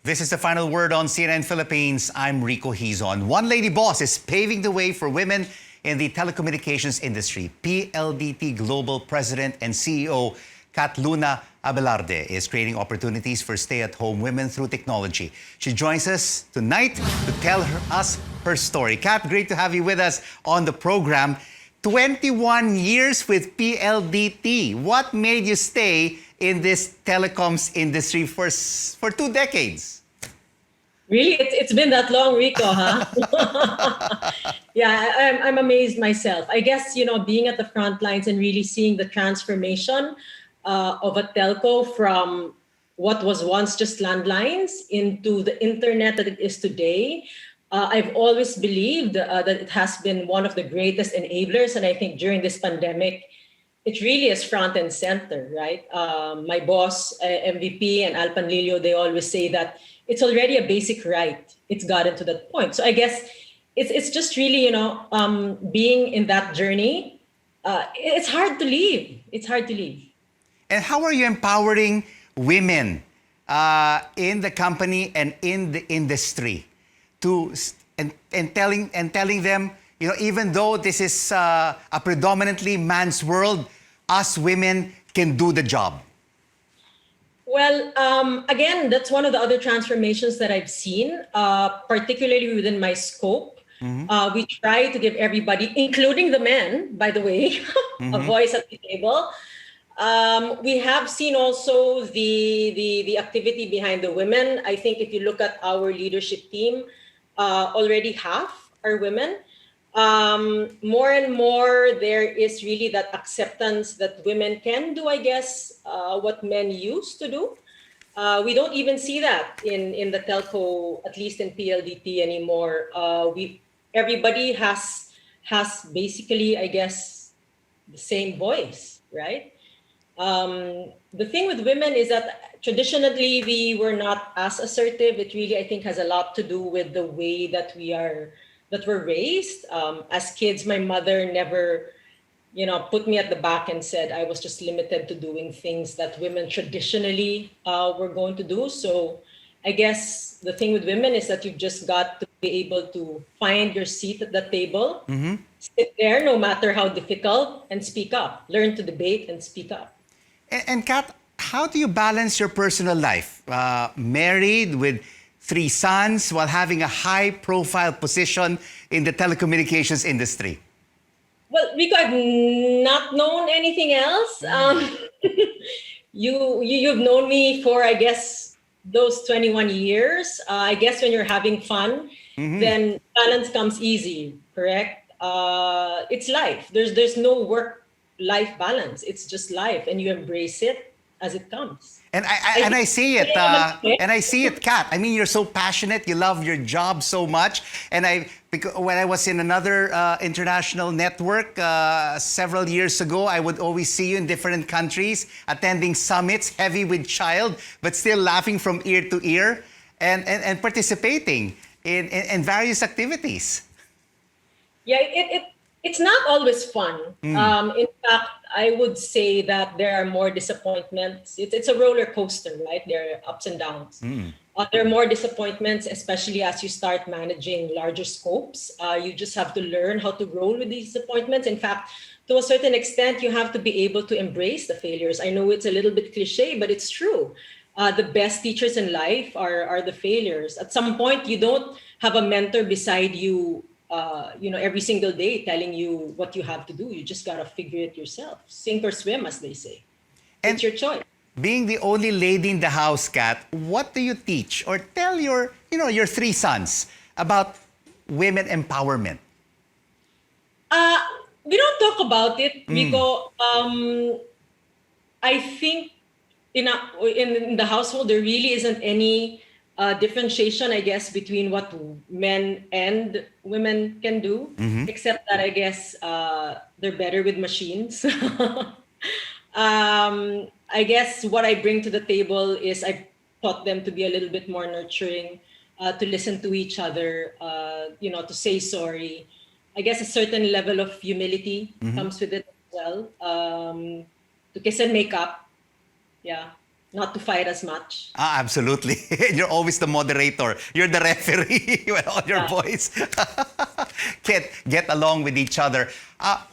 This is the final word on CNN Philippines. I'm Rico Hizon. One lady boss is paving the way for women in the telecommunications industry. PLDT Global President and CEO Kat Luna-Abelarde is creating opportunities for stay-at-home women through technology. She joins us tonight to tell us her story. Kat, great to have you with us on the program. 21 years with PLDT. What made you stay in this telecoms industry for 2 decades? Really? It's been that long, Rico, huh? Yeah, I'm amazed myself. I guess, being at the front lines and really seeing the transformation of a telco from what was once just landlines into the internet that it is today. I've always believed that it has been one of the greatest enablers. And I think during this pandemic, it really is front and center, right? My boss, MVP and Al Panlilio, they always say that it's already a basic right. It's gotten to that point. So I guess it's just really, being in that journey, it's hard to leave. It's hard to leave. And how are you empowering women in the company and in the industry and telling them, even though this is a predominantly man's world, us women can do the job? Well, again, that's one of the other transformations that I've seen, particularly within my scope. We try to give everybody, including the men, by the way, a voice at the table. We have seen also the activity behind the women. I think if you look at our leadership team, already half are women. More and more, there is really that acceptance that women can do, I guess, what men used to do. We don't even see that in the telco, at least in PLDT anymore. Everybody has basically, I guess, the same voice, right? The thing with women is that traditionally we were not as assertive. It really, I think, has a lot to do with the way that we're raised. As kids, my mother never, put me at the back and said I was just limited to doing things that women traditionally were going to do. So I guess the thing with women is that you've just got to be able to find your seat at the table, sit there no matter how difficult, and speak up. Learn to debate and speak up. And Kat, how do you balance your personal life? Married with 3 sons while having a high-profile position in the telecommunications industry? Well, Rico, I've not known anything else. You've known me for, I guess, those 21 years. I guess when you're having fun, then balance comes easy, correct? It's life. There's no work-life balance. It's just life, and you embrace it as it comes. And I see it, Kat. I mean, you're so passionate. You love your job so much. And when I was in another international network several years ago, I would always see you in different countries, attending summits, heavy with child, but still laughing from ear to ear and participating in various activities. Yeah, it's not always fun. In fact, I would say that there are more disappointments. It's a roller coaster, right? There are ups and downs. There are more disappointments, especially as you start managing larger scopes. You just have to learn how to roll with these disappointments. In fact, to a certain extent, you have to be able to embrace the failures. I know it's a little bit cliche, but it's true. The best teachers in life are the failures. At some point, you don't have a mentor beside you every single day telling you what you have to do. You just got to figure it yourself. Sink or swim, as they say. It's your choice. Being the only lady in the house, Kat, what do you teach or tell your 3 sons about women empowerment? We don't talk about it, Rico. I think in the household, there really isn't any differentiation, I guess, between what men and women can do, except that I guess they're better with machines. I guess what I bring to the table is I've taught them to be a little bit more nurturing, to listen to each other, to say sorry. I guess a certain level of humility comes with it as well. To kiss and make up. Yeah. not to fight as much. Absolutely. You're always the moderator. You're the referee when all your boys get along with each other.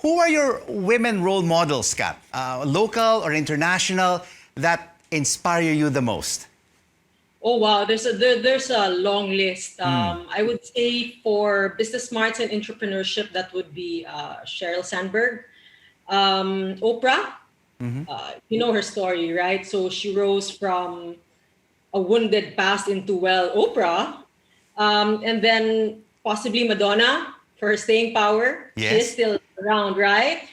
Who are your women role models, Kat? Local or international, that inspire you the most? Oh wow, there's a long list. I would say for business smarts and entrepreneurship, that would be Sheryl Sandberg, Oprah. You know her story, right? So she rose from a wounded past into, well, Oprah, and then possibly Madonna for her staying power. Yes. She is still around, right?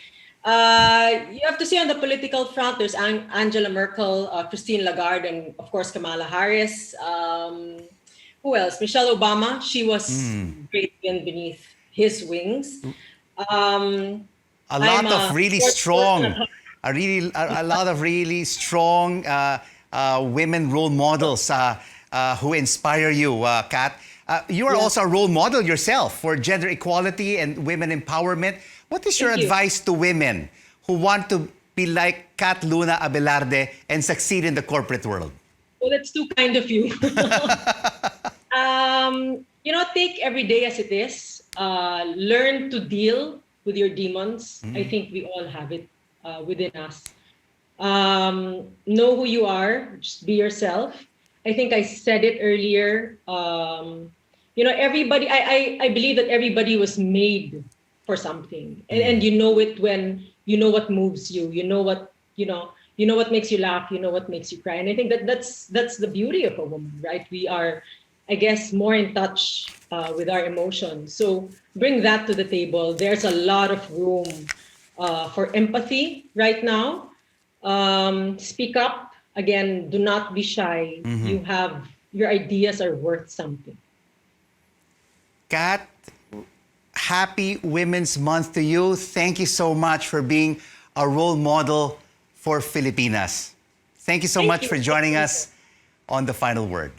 You have to say on the political front, there's Angela Merkel, Christine Lagarde, and of course Kamala Harris. Who else? Michelle Obama. She was great and beneath his wings. A lot of really strong women role models who inspire you, Kat. You are also a role model yourself for gender equality and women empowerment. What is your advice to women who want to be like Kat Luna-Abelarde and succeed in the corporate world? Well, that's too kind of you. Take every day as it is. Learn to deal with your demons. I think we all have it within us. Know who you are. Just be yourself. I think I said it earlier. Everybody. I believe that everybody was made for something, and you know it when you know what moves you. You know what makes you laugh. You know what makes you cry. And I think that's the beauty of a woman, right? We are, I guess, more in touch with our emotions. So bring that to the table. There's a lot of room for empathy right now. Speak up. Again, do not be shy. Your ideas are worth something. Kat, happy Women's Month to you. Thank you so much for being a role model for Filipinas. Thank you so much for joining us on The Final Word.